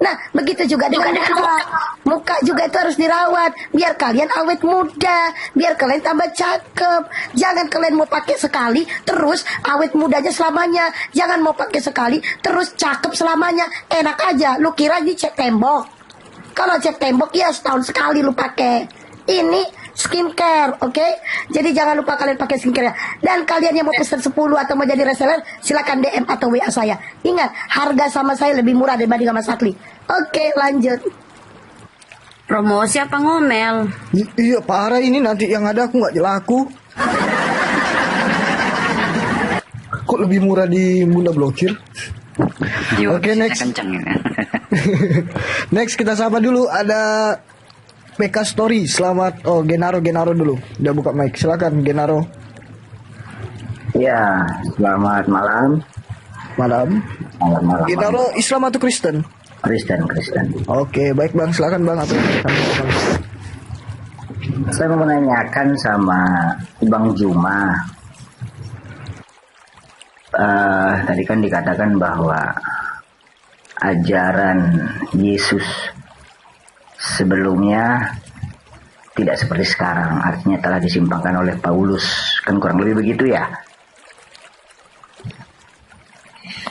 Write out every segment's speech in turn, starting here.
Nah, begitu juga dengan muka. Muka juga itu harus dirawat, biar kalian awet muda, biar kalian tambah cakep. Jangan kalian mau pakai sekali, terus awet mudanya selamanya. Jangan mau pakai sekali, terus cakep selamanya. Enak aja, lu kira dicek tembok. Kalau cek tembok ya setahun sekali lu pakai. Ini skincare, oke? Jadi jangan lupa kalian pakai skincare. Dan kalian yang mau pesan 10 atau mau jadi reseller, silakan DM atau WA saya. Ingat, harga sama saya lebih murah dibanding sama Sakli. Oke, lanjut. Promosi apa ngomel? Iya parah ini, nanti yang ada aku nggak laku. Kok lebih murah di Bunda Blokir? Oke, next. Kenceng ya. Next kita sapa dulu, ada PK Story. Selamat. Oh, Genaro dulu. Udah buka mic. Silakan Genaro. Ya, selamat malam. Malam. Malam. Genaro Islam atau Kristen? Kristen. Oke, baik Bang. Silakan Bang. Saya mau menanyakan sama Bang Juma. Tadi kan dikatakan bahwa ajaran Yesus sebelumnya tidak seperti sekarang, artinya telah disimpangkan oleh Paulus, kan kurang lebih begitu ya?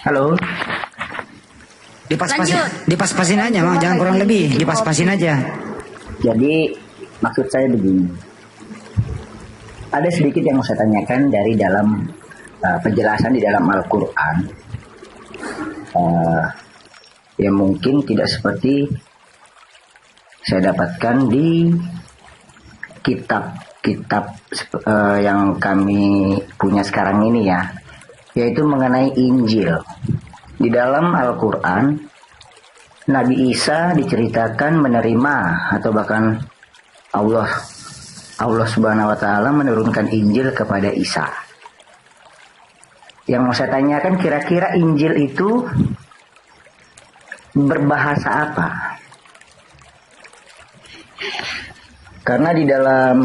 Halo? Dipas-pasin aja, Bang. Jangan kurang lebih, dipas-pasin aja. Jadi maksud saya begini, ada sedikit yang mau saya tanyakan dari dalam penjelasan di dalam Al-Quran, yang mungkin tidak seperti saya dapatkan di kitab-kitab yang kami punya sekarang ini ya, yaitu mengenai Injil. Di dalam Al-Quran, Nabi Isa diceritakan menerima atau bahkan Allah Subhanahu wa Ta'ala menurunkan Injil kepada Isa. Yang mau saya tanyakan, kira-kira Injil itu berbahasa apa? Karena di dalam,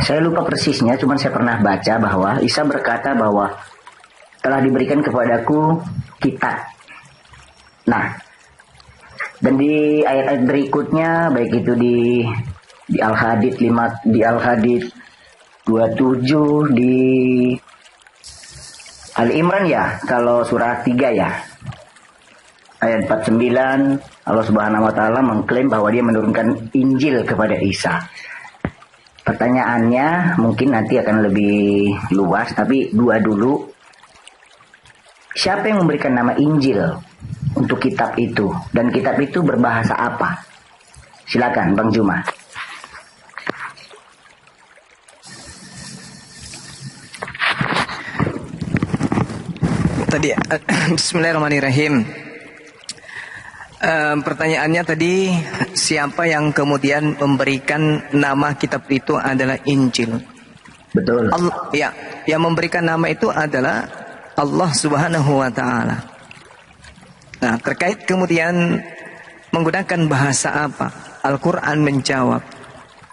saya lupa persisnya, cuman saya pernah baca bahwa Isa berkata bahwa telah diberikan kepadaku kitab. Nah, dan di ayat-ayat berikutnya, baik itu di Al-Hadid 5, di Al-Hadid 27, di Al-Imran ya, kalau surah 3 ya, ayat 49, Allah Subhanahu wa Ta'ala mengklaim bahwa dia menurunkan Injil kepada Isa. Pertanyaannya mungkin nanti akan lebih luas, tapi dua dulu. Siapa yang memberikan nama Injil untuk kitab itu? Dan kitab itu berbahasa apa? Silakan Bang Juma. Tadi Bismillahirrahmanirrahim. Pertanyaannya tadi, siapa yang kemudian memberikan nama kitab itu adalah Injil? Betul. Ya, yang memberikan nama itu adalah Allah Subhanahu wa Ta'ala. Nah, terkait kemudian menggunakan bahasa apa, Al-Quran menjawab,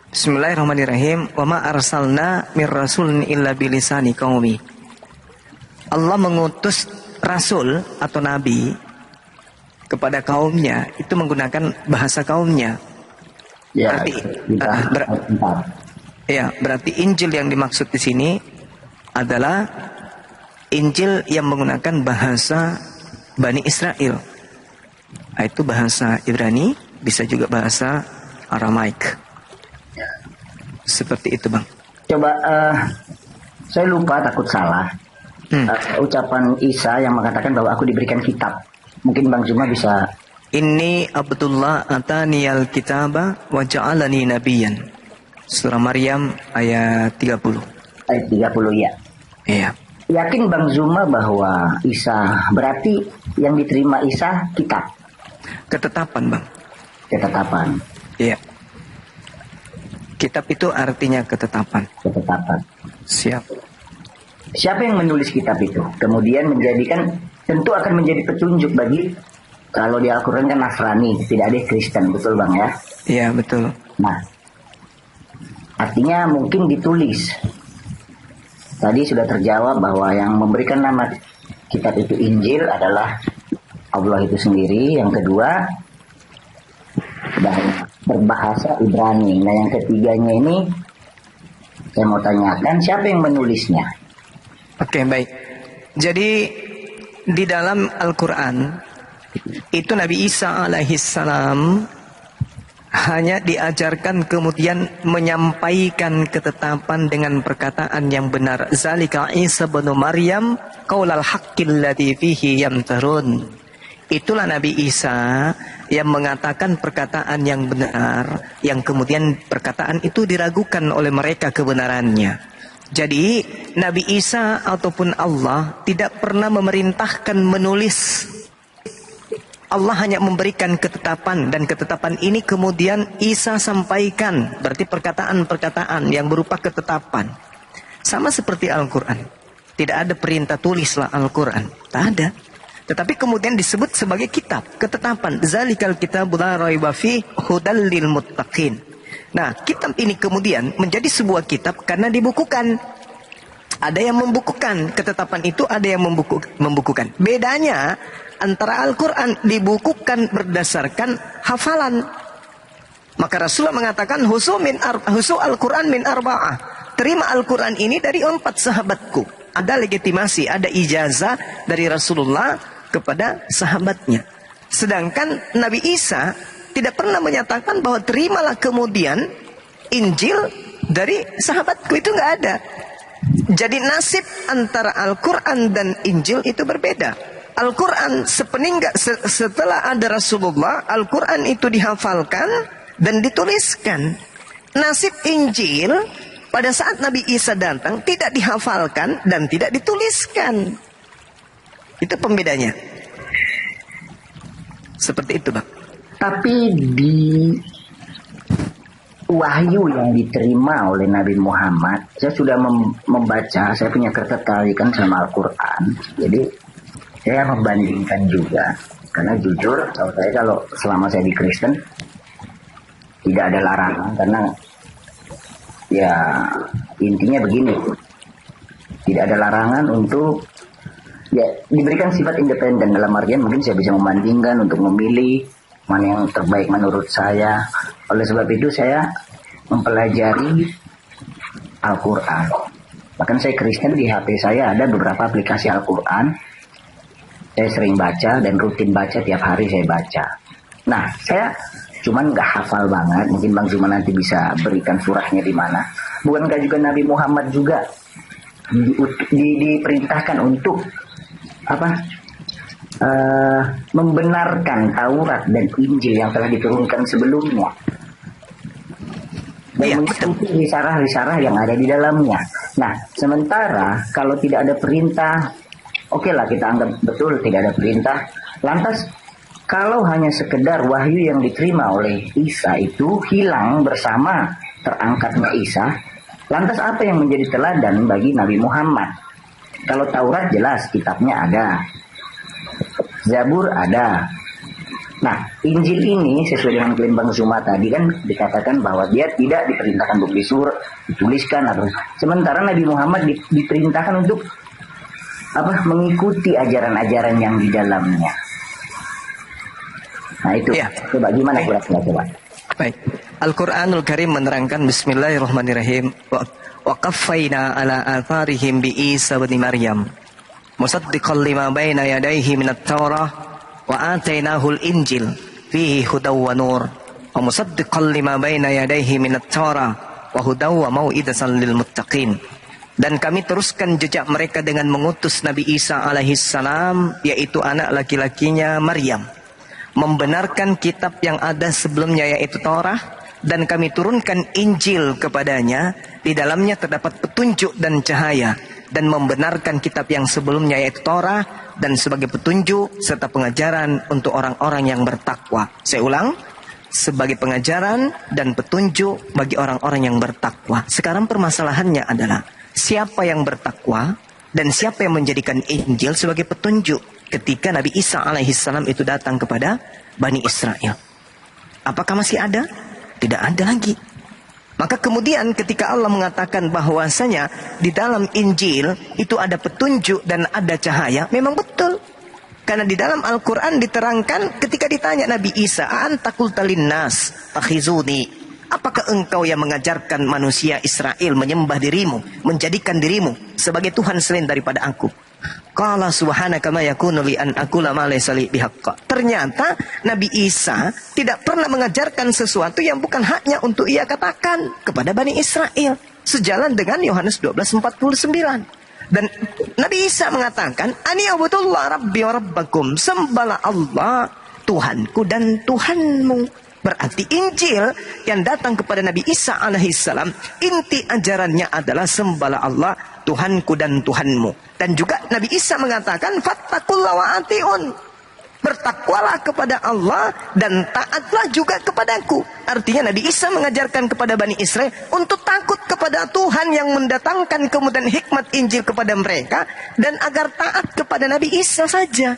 Bismillahirrahmanirrahim, wa ma arsalna mir rasulin illa bilisani qaumi. Allah mengutus rasul atau nabi kepada kaumnya itu menggunakan bahasa kaumnya. Ya, berarti Injil yang dimaksud di sini adalah Injil yang menggunakan bahasa Bani Israel. Itu bahasa Ibrani, bisa juga bahasa Aramaik. Seperti itu, Bang. Coba, saya lupa, takut salah. Ucapan Isa yang mengatakan bahwa aku diberikan kitab. Mungkin Bang Juma bisa. Inni Abdullah ataniyal kitaba wa ja'alani nabiyan. Surah Maryam ayat 30. Ayat 30 ya. Iya. Yakin Bang Zuma bahwa Isa, berarti yang diterima Isa kitab? Ketetapan, Bang. Ketetapan. Iya. Kitab itu artinya ketetapan. Ketetapan. Siap. Siapa yang menulis kitab itu? Kemudian menjadikan, tentu akan menjadi petunjuk bagi, kalau di Al-Quran kan Nasrani, tidak ada Kristen, betul Bang ya? Iya, betul. Nah, artinya mungkin ditulis. Tadi sudah terjawab bahwa yang memberikan nama kitab itu Injil adalah Allah itu sendiri. Yang kedua, berbahasa Ibrani. Nah, yang ketiganya ini saya mau tanyakan, siapa yang menulisnya? Oke, baik. Jadi di dalam Al-Quran itu Nabi Isa alaihissalam hanya diajarkan kemudian menyampaikan ketetapan dengan perkataan yang benar. Zalika Isa bin Maryam qaulal haqqil ladzi fihi yamtarun. Itulah Nabi Isa yang mengatakan perkataan yang benar, yang kemudian perkataan itu diragukan oleh mereka kebenarannya. Jadi Nabi Isa ataupun Allah tidak pernah memerintahkan menulis. Allah hanya memberikan ketetapan, dan ketetapan ini kemudian Isa sampaikan. Berarti perkataan-perkataan yang berupa ketetapan. Sama seperti Al-Quran. Tidak ada perintah tulislah Al-Quran. Tak ada. Tetapi kemudian disebut sebagai kitab, ketetapan. Zalikal kitabul la raiba fihi hudal lil muttaqin. Nah, kitab ini kemudian menjadi sebuah kitab karena dibukukan. Ada yang membukukan ketetapan itu, ada yang membukukan. Bedanya antara Al-Quran dibukukan berdasarkan hafalan. Maka Rasulullah mengatakan husu Al-Quran min arba'ah. Terima Al-Quran ini dari 4 sahabatku. Ada legitimasi, ada ijazah dari Rasulullah kepada sahabatnya. Sedangkan Nabi Isa tidak pernah menyatakan bahwa terimalah kemudian Injil dari sahabatku. Itu nggak ada. Jadi nasib antara Al-Quran dan Injil itu berbeda. Al-Quran setelah ada Rasulullah, Al-Quran itu dihafalkan dan dituliskan. Nasib Injil pada saat Nabi Isa datang tidak dihafalkan dan tidak dituliskan. Itu pembedanya. Seperti itu, Bang. Tapi di wahyu yang diterima oleh Nabi Muhammad, saya sudah membaca, saya punya ketertarikan sama Al-Quran. Jadi saya membandingkan juga. Karena jujur, kalau selama saya di Kristen, tidak ada larangan. Karena ya intinya begini, tidak ada larangan untuk ya diberikan sifat independen. Dalam artian mungkin saya bisa membandingkan untuk memilih mana yang terbaik menurut saya. Oleh sebab itu saya mempelajari Al-Quran. Bahkan saya Kristen, di HP saya ada beberapa aplikasi Al-Quran. Saya sering baca dan rutin baca, tiap hari saya baca. Nah, saya cuman nggak hafal banget. Mungkin Bang Zuma nanti bisa berikan surahnya di mana. Bukankah juga Nabi Muhammad juga diperintahkan untuk membenarkan Taurat dan Injil yang telah diturunkan sebelumnya, dan mengikuti risalah-risalah yang ada di dalamnya. Nah, sementara kalau tidak ada perintah, oke lah, kita anggap betul tidak ada perintah. Lantas kalau hanya sekedar wahyu yang diterima oleh Isa itu hilang bersama terangkatnya Isa, lantas apa yang menjadi teladan bagi Nabi Muhammad? Kalau Taurat jelas kitabnya ada, Zabur ada. Nah, Injil ini sesuai dengan klaim Bang Zuma tadi kan dikatakan bahwa dia tidak diperintahkan untuk dituliskan atau sementara Nabi Muhammad diperintahkan untuk mengikuti ajaran-ajaran yang di dalamnya. Nah itu, ya. Coba gimana kira-kira coba? Baik. Al-Quranul Karim menerangkan Bismillahirrahmanirrahim. Wa qaffayna ala atharihim bi Isa bin Maryam musaddiqan lima baina yadayhi minat Taurah wa atainahul Injil fihi hudaw wa nur wa musaddiqan lima baina yadayhi minat Taurah wa hudaw wa mau'idatan lil muttaqin. Dan kami teruskan jejak mereka dengan mengutus Nabi Isa alaihissalam, yaitu anak laki-lakinya Maryam, membenarkan kitab yang ada sebelumnya yaitu Taurat, dan kami turunkan Injil kepadanya. Di dalamnya terdapat petunjuk dan cahaya, dan membenarkan kitab yang sebelumnya yaitu Taurat, dan sebagai petunjuk serta pengajaran untuk orang-orang yang bertakwa. Saya ulang, sebagai pengajaran dan petunjuk bagi orang-orang yang bertakwa. Sekarang permasalahannya adalah siapa yang bertakwa dan siapa yang menjadikan Injil sebagai petunjuk ketika Nabi Isa alaihissalam itu datang kepada Bani Israel. Apakah masih ada? Tidak ada lagi. Maka kemudian ketika Allah mengatakan bahwasanya di dalam Injil itu ada petunjuk dan ada cahaya, memang betul. Karena di dalam Al-Quran diterangkan ketika ditanya Nabi Isa, anta qulta linnas takhizuni, apakah engkau yang mengajarkan manusia Israel menyembah dirimu, menjadikan dirimu sebagai Tuhan selain daripada aku? Qala subhanaka ma yakunu li an aqula ma laysa li bihaqqa. Ternyata Nabi Isa tidak pernah mengajarkan sesuatu yang bukan haknya untuk ia katakan kepada Bani Israel. Sejalan dengan Yohanes 12:49. Dan Nabi Isa mengatakan, ani abudullah rabbi wa rabbakum, sembahlah Allah Tuhanku dan Tuhanmu. Berarti Injil yang datang kepada Nabi Isa alaihissalam, inti ajarannya adalah sembahlah Allah Tuhanku dan Tuhanmu. Dan juga Nabi Isa mengatakan, fattaqullaha wa atiun, bertakwalah kepada Allah dan taatlah juga kepadaku. Artinya Nabi Isa mengajarkan kepada Bani Israel untuk takut kepada Tuhan yang mendatangkan kemudian hikmat Injil kepada mereka, dan agar taat kepada Nabi Isa saja.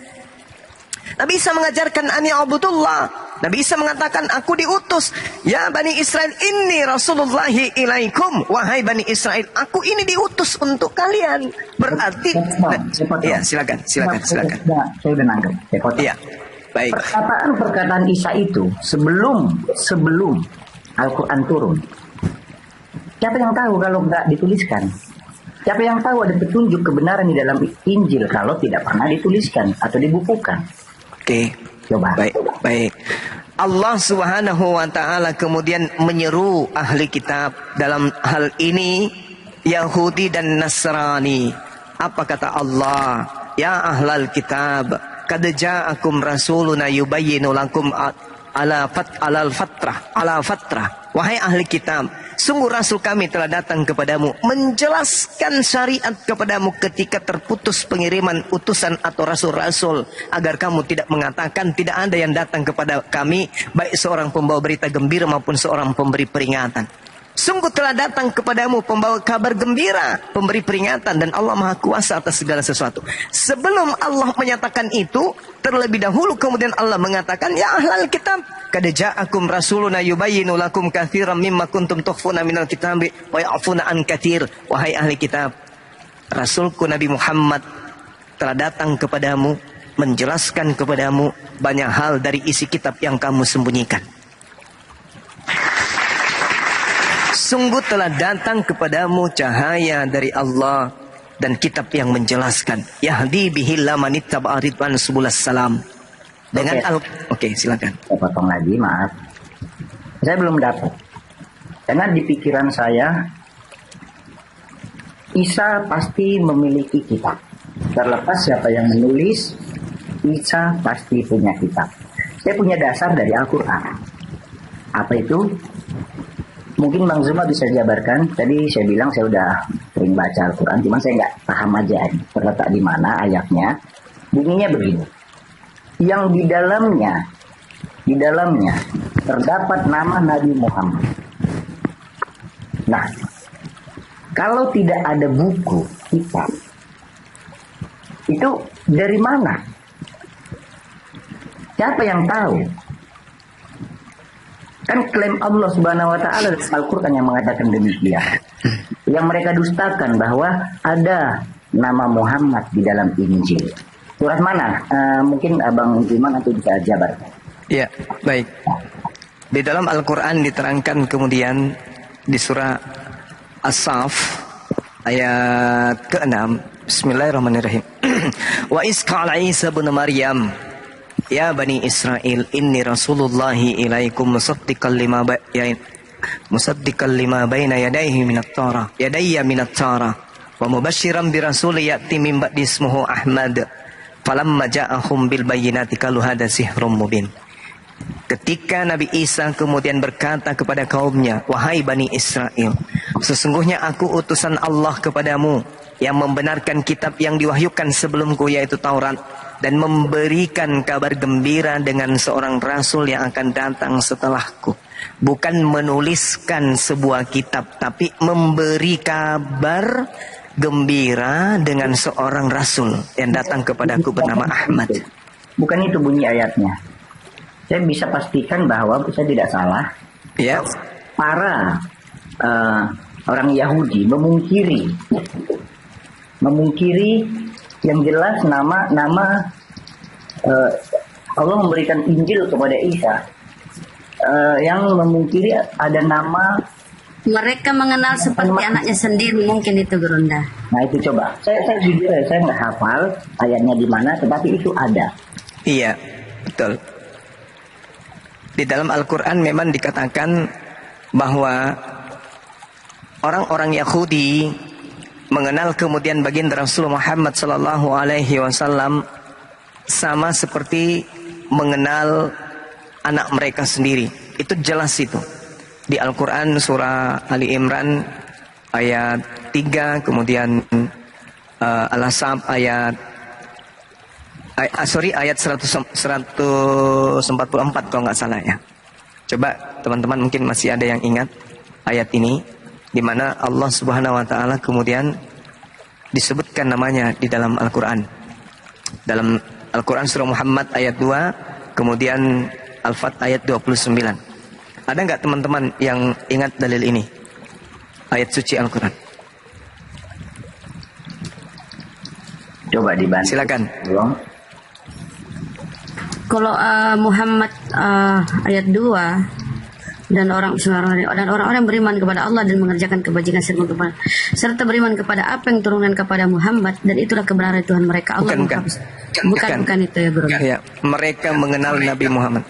Nabi Isa mengajarkan ani abudullah. Nabi Isa mengatakan, aku diutus. Ya Bani Israel, inni rasulullahi ilaikum. Wahai Bani Israel, aku ini diutus untuk kalian. Berarti, ya silakan. Saya udah nangkep. Iya, baik. Perkataan Isa itu sebelum Al-Quran turun. Siapa yang tahu kalau nggak dituliskan? Siapa yang tahu ada petunjuk kebenaran di dalam Injil kalau tidak pernah dituliskan atau dibukukan? Oke, coba. Baik. Allah Subhanahu wa taala kemudian menyeru ahli kitab, dalam hal ini Yahudi dan Nasrani. Apa kata Allah? Ya ahlal kitab, qad ja'akum rasuluna yubayyinu lakum ala fatrah. Wahai ahli kitab, sungguh rasul kami telah datang kepadamu menjelaskan syariat kepadamu ketika terputus pengiriman utusan atau rasul-rasul, agar kamu tidak mengatakan tidak ada yang datang kepada kami baik seorang pembawa berita gembira maupun seorang pemberi peringatan. Sungguh telah datang kepadamu pembawa kabar gembira, pemberi peringatan, dan Allah Maha Kuasa atas segala sesuatu. Sebelum Allah menyatakan itu, terlebih dahulu kemudian Allah mengatakan, ya ahlal kitab, qad ja'akum rasuluna yubayyinu lakum katsiran mimma kuntum tukhfuna minal kitabi wa ya'funa an katsir. Wahai ahli kitab, Rasulku Nabi Muhammad telah datang kepadamu menjelaskan kepadamu banyak hal dari isi kitab yang kamu sembunyikan. Sungguh telah datang kepadamu cahaya dari Allah dan kitab yang menjelaskan. Yahdi bihil man ittaba'a ridwan subulas salam. Dengan Oke, silakan. Saya potong lagi, maaf. Saya belum dapat. Karena di pikiran saya, Isa pasti memiliki kitab. Terlepas siapa yang menulis, Isa pasti punya kitab. Saya punya dasar dari Al-Quran. Apa itu? Mungkin Bang Zuma bisa jabarkan. Tadi saya bilang saya udah sering baca Al-Quran, cuman saya nggak paham aja terletak di mana ayatnya. Bunyinya begini. Yang di dalamnya terdapat nama Nabi Muhammad. Nah, kalau tidak ada buku kitab, itu dari mana? Siapa yang tahu? Kan klaim Allah Subhanahu wa taala dalam Al-Qur'an yang mengatakan demikian. Yang mereka dustakan bahwa ada nama Muhammad di dalam Injil. Surat mana? Mungkin Abang Iman atau bisa jabarkan. Ya, baik. Di dalam Al-Qur'an diterangkan kemudian di surah As-Saff ayat ke-6. Bismillahirrahmanirrahim. Wa iz qala Isa ibn Maryam, ya Bani Israel, inni rasulullahi ilaikum musaddiqan lima baina yadayya minat Tara wa mubasysyiran bi rasulin ya'ti min ba'di ismuhu Ahmad falamma ja'ahum bil bayyinati qalu hadza sihrun mubin. Ketika Nabi Isa kemudian berkata kepada kaumnya, wahai Bani Israel, sesungguhnya aku utusan Allah kepadamu yang membenarkan kitab yang diwahyukan sebelumku, yaitu Taurat, dan memberikan kabar gembira dengan seorang rasul yang akan datang setelahku. Bukan menuliskan sebuah kitab, tapi memberi kabar gembira dengan seorang rasul yang datang kepadaku bernama Ahmad. Bukan itu bunyi ayatnya. Saya bisa pastikan bahwa saya tidak salah. Ya. Para orang Yahudi memungkiri yang jelas nama eh, Allah memberikan Injil kepada Isa yang memungkiri ada nama. Mereka mengenal seperti anaknya sendiri, mungkin itu Gurunda. Nah itu coba, saya jujur ya, saya nggak hafal ayatnya di mana, tetapi itu ada. Iya, betul. Di dalam Al-Quran memang dikatakan bahwa orang-orang Yahudi mengenal kemudian baginda Rasulullah Muhammad Sallallahu Alaihi Wasallam sama seperti mengenal anak mereka sendiri. Itu jelas itu. Di Al-Quran surah Ali Imran ayat 3, kemudian Al-Ahzab ayat 144 kalau nggak salah ya. Coba teman-teman mungkin masih ada yang ingat ayat ini, di mana Allah Subhanahu wa taala kemudian disebutkan namanya di dalam Al-Quran. Dalam Al-Quran surah Muhammad ayat 2, kemudian Al-Fat ayat 29. Ada nggak teman-teman yang ingat dalil ini? Ayat suci Al-Quran. Coba dibantu. Silakan. Kalau Muhammad ayat 2, dan orang-orang beriman kepada Allah dan mengerjakan kebajikan serta beriman kepada apa yang turunkan kepada Muhammad, dan itulah kebenaran Tuhan mereka. Allah bukan itu ya bro. Ya, mereka mengenal Nabi Muhammad.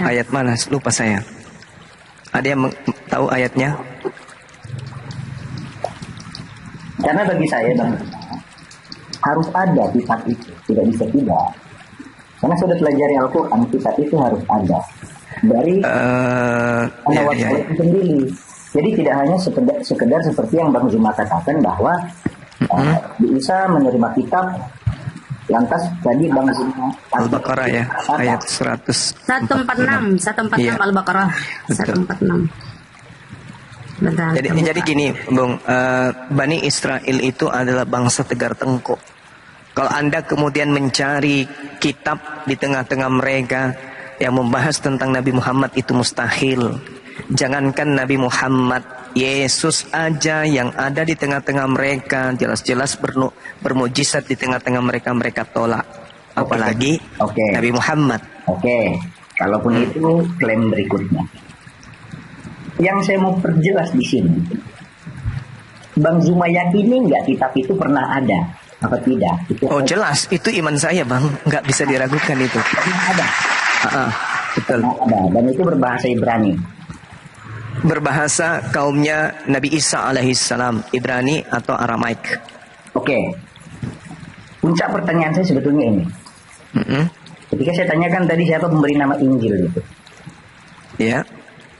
Ayat mana? Lupa saya. Ada yang tahu ayatnya? Karena bagi saya Bang, harus ada kitab itu, tidak bisa tidak. Karena sudah pelajari Al-Quran, kitab itu harus ada dari Allah itu sendiri. Jadi tidak hanya sekedar seperti yang Bang Zuma katakan bahwa bisa menerima kitab. Lantas tadi Bang Zuma Al-Baqarah ya, ayat 146 146 Al-Baqarah 146. Betul. Jadi gini, Bung, Bani Israel itu adalah bangsa tegar tengkuk. Kalau Anda kemudian mencari kitab di tengah-tengah mereka yang membahas tentang Nabi Muhammad, itu mustahil. Jangankan Nabi Muhammad, Yesus aja yang ada di tengah-tengah mereka, jelas-jelas bermujizat di tengah-tengah mereka, mereka tolak. Apalagi Nabi Muhammad. Kalaupun itu klaim berikutnya. Yang saya mau perjelas di sini, Bang Zuma yakini nggak kitab itu pernah ada? Apa tidak? Jelas, itu iman saya Bang, nggak bisa diragukan itu. Pernah ada. Betul. Pernah ada, dan itu berbahasa Ibrani. Berbahasa kaumnya Nabi Isa alaihissalam, Ibrani atau Aramaik. Puncak pertanyaan saya sebetulnya ini. Ketika saya tanyakan tadi siapa pemberi nama Injil itu, ya,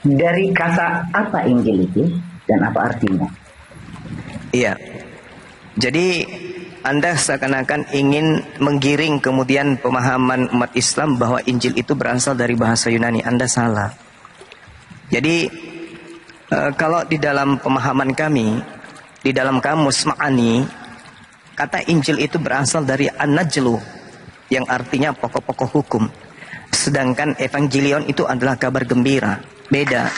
dari kata apa Injil itu dan apa artinya? Iya. Jadi Anda seakan-akan ingin menggiring kemudian pemahaman umat Islam bahwa Injil itu berasal dari bahasa Yunani. Anda salah. Jadi kalau di dalam pemahaman kami, di dalam kamus Ma'ani, kata Injil itu berasal dari An-Najlu, yang artinya pokok-pokok hukum. Sedangkan Evangelion itu adalah kabar gembira. Beda.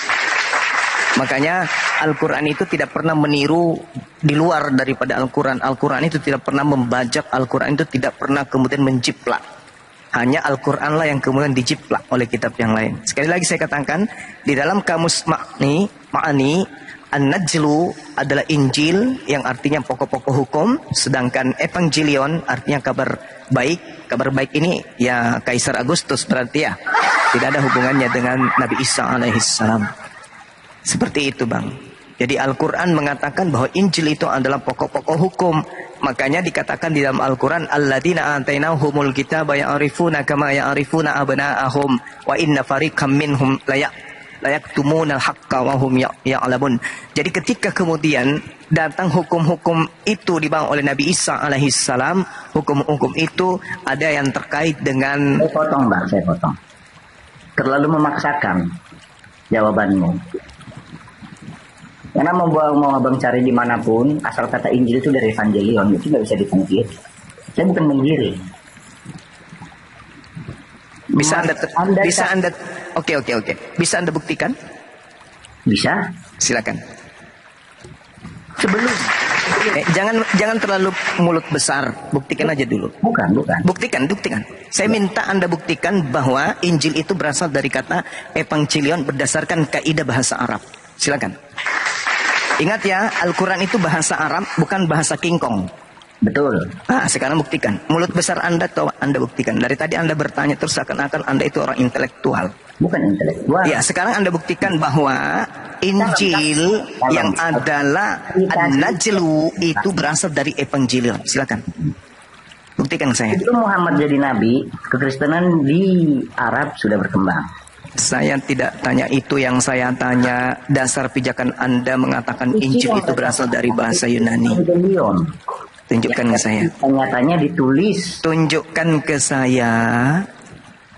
Makanya Al-Quran itu tidak pernah meniru di luar daripada Al-Quran. Al-Quran itu tidak pernah membajak. Al-Quran itu tidak pernah kemudian menjiplak. Hanya Al-Quran lah yang kemudian dijiplak oleh kitab yang lain. Sekali lagi saya katakan, di dalam kamus Ma'ani, An-Najlu adalah Injil yang artinya pokok-pokok hukum. Sedangkan Evangelion artinya kabar baik. Kabar baik ini ya Kaisar Agustus berarti ya. Tidak ada hubungannya dengan Nabi Isa alaihissalam. Seperti itu Bang. Jadi Al-Quran mengatakan bahwa Injil itu adalah pokok-pokok hukum. Makanya dikatakan di dalam Al-Quran, alladzina atainahumul kitaba ya'rifuna kama ya'rifuna abna'ahum wa inna fariqam minhum layaktumunal haqqa wa hum ya'lamun. Jadi ketika kemudian datang hukum-hukum itu dibawa oleh Nabi Isa alaihissalam, hukum-hukum itu ada yang terkait dengan... Saya potong. Terlalu memaksakan jawabanmu. Karena mau abang cari dimanapun, asal kata Injil itu dari Evangelion, itu nggak bisa dipungkiri. Saya bukan menggiring. Bisa Anda Oke. Bisa Anda buktikan? Bisa. Silakan. Sebelum Jangan terlalu mulut besar. Buktikan aja dulu. Bukan. Buktikan. Saya minta Anda buktikan bahwa Injil itu berasal dari kata evangelion berdasarkan kaidah bahasa Arab. Silakan. Ingat ya, Al-Quran itu bahasa Arab, bukan bahasa King Kong. Betul. Sekarang buktikan. Mulut besar Anda Anda buktikan. Dari tadi Anda bertanya terus seakan-akan Anda itu orang intelektual. Bukan intelektual. Ya, sekarang Anda buktikan bahwa Injil yang adalah An-Najlu itu berasal dari evangelion. Silakan. Buktikan saya. Itu Muhammad jadi nabi, kekristenan di Arab sudah berkembang. Saya tidak tanya itu, yang saya tanya dasar pijakan Anda mengatakan Injil itu berasal dari bahasa Yunani. Evangelion. Tunjukkan ke saya. Nyatanya ditulis. Tunjukkan ke saya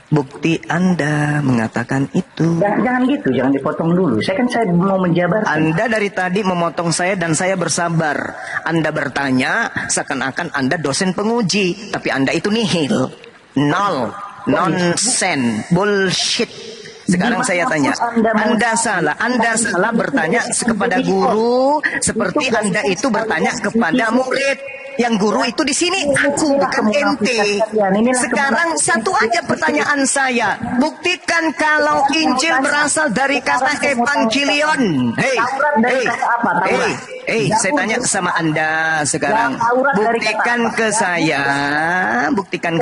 bukti Anda mengatakan itu. Jangan gitu, jangan dipotong dulu. Saya mau menjabarkan. Anda dari tadi memotong saya dan saya bersabar. Anda bertanya seakan-akan Anda dosen penguji, tapi Anda itu nihil, nol, nonsense, bullshit. Sekarang saya tanya, Anda salah bertanya kepada guru seperti Anda itu bertanya kepada murid. Yang guru itu di sini aku, bukan ente. Sekarang satu aja pertanyaan saya, buktikan kalau Injil berasal dari kata evangelion. Saya tanya sama Anda sekarang, buktikan ke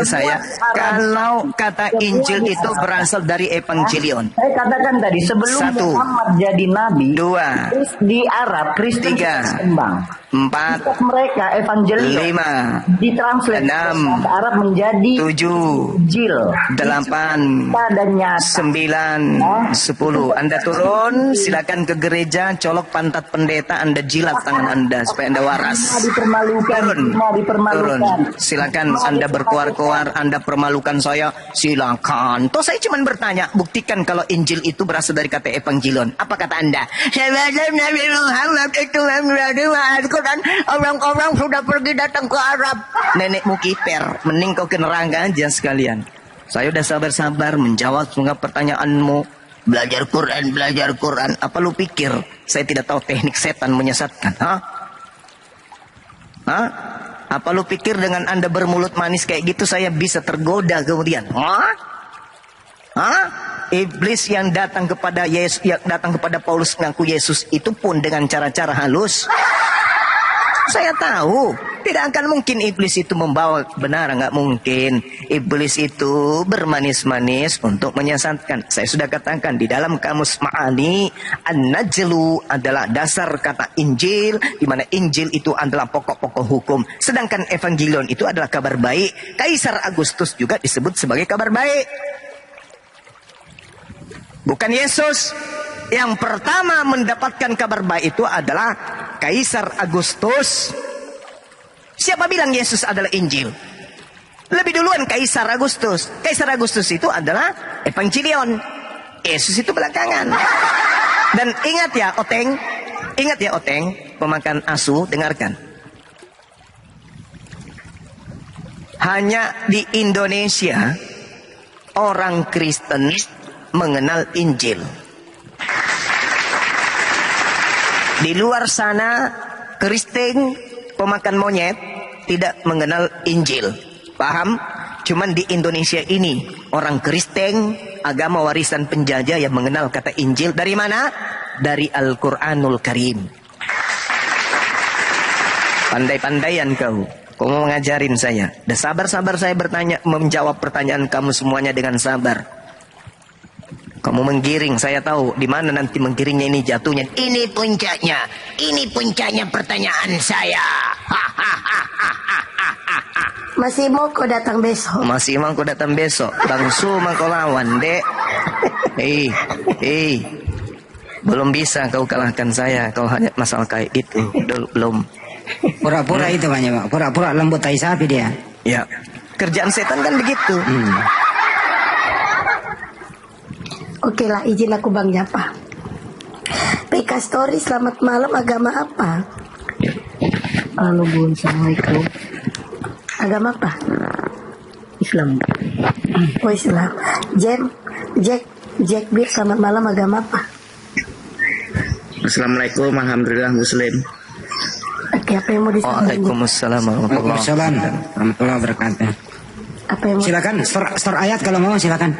saya kalau kata Injil itu berasal dari evangelion. Saya katakan tadi sebelum Muhammad jadi nabi, 2 di Arab Kristen berkembang. 4 mereka evangelion 5 ditranslate 6 ke Arab menjadi 7 Injil 8 9 10. Anda turun, silakan ke gereja, colok pantat pendeta, Anda jilat tangan Anda supaya Anda waras. Turun. Silakan Anda berkuar-kuar, Anda permalukan saya, silakan. Toh saya cuma bertanya, buktikan kalau Injil itu berasal dari kata evangelion. Apa kata Anda? Nabi Muhammad itu Al-Quran, orang-orang sudah pergi datang ke Arab. Nenekmu kiper, mending kau ke neraka aja sekalian. Saya udah sabar-sabar menjawab semua pertanyaanmu. Belajar Quran. Apa lu pikir saya tidak tahu teknik setan menyesatkan? Apa lu pikir dengan Anda bermulut manis kayak gitu saya bisa tergoda kemudian? Iblis yang datang kepada Yesus, yang datang kepada Paulus mengaku Yesus itu pun dengan cara-cara halus. Saya tahu tidak akan mungkin iblis itu membawa benar, nggak mungkin. Iblis itu bermanis-manis untuk menyesatkan. Saya sudah katakan di dalam kamus Ma'ani, An-Najlu adalah dasar kata Injil, di mana Injil itu adalah pokok-pokok hukum, sedangkan Evangelion itu adalah kabar baik. Kaisar Agustus juga disebut sebagai kabar baik, bukan Yesus. Yang pertama mendapatkan kabar baik itu adalah Kaisar Agustus. Siapa bilang Yesus adalah Injil? Lebih duluan Kaisar Agustus. Kaisar Agustus itu adalah Evangelion. Yesus itu belakangan. Dan ingat ya Oteng, pemakan asu, dengarkan. Hanya di Indonesia orang Kristen mengenal Injil. Di luar sana Kristen pemakan monyet tidak mengenal Injil. Paham? Cuman di Indonesia ini orang Kristen agama warisan penjajah yang mengenal kata Injil. Dari mana? Dari Al-Quranul Karim. Pandai-pandaian kau mau ngajarin saya. Dan sabar-sabar saya bertanya, menjawab pertanyaan kamu semuanya dengan sabar. Kamu menggiring, saya tahu di mana nanti menggiringnya ini jatuhnya. Ini puncaknya pertanyaan saya. Masih mau kau datang besok? Bang Su kau lawan, Dek. Belum bisa kau kalahkan saya. Kau hanya masalah kayak itu. Belum. Pura-pura itu banyak, Pak. Pura-pura lembut tai sapi dia. Ya, kerjaan setan kan begitu. Oke lah, izin aku Bang Japa. PK Story, selamat malam, agama apa? Halo Bun, Assalamualaikum. Agama apa? Islam. Oh Islam. Jack Bir, selamat malam, agama apa? Assalamualaikum, alhamdulillah Muslim. Oke, apa yang mau disampaikan? Waalaikumsalam warahmatullahi Waalaikumsalam warahmatullahi wabarakatuh. Apa yang mau Silakan, store ayat kalau mau silakan.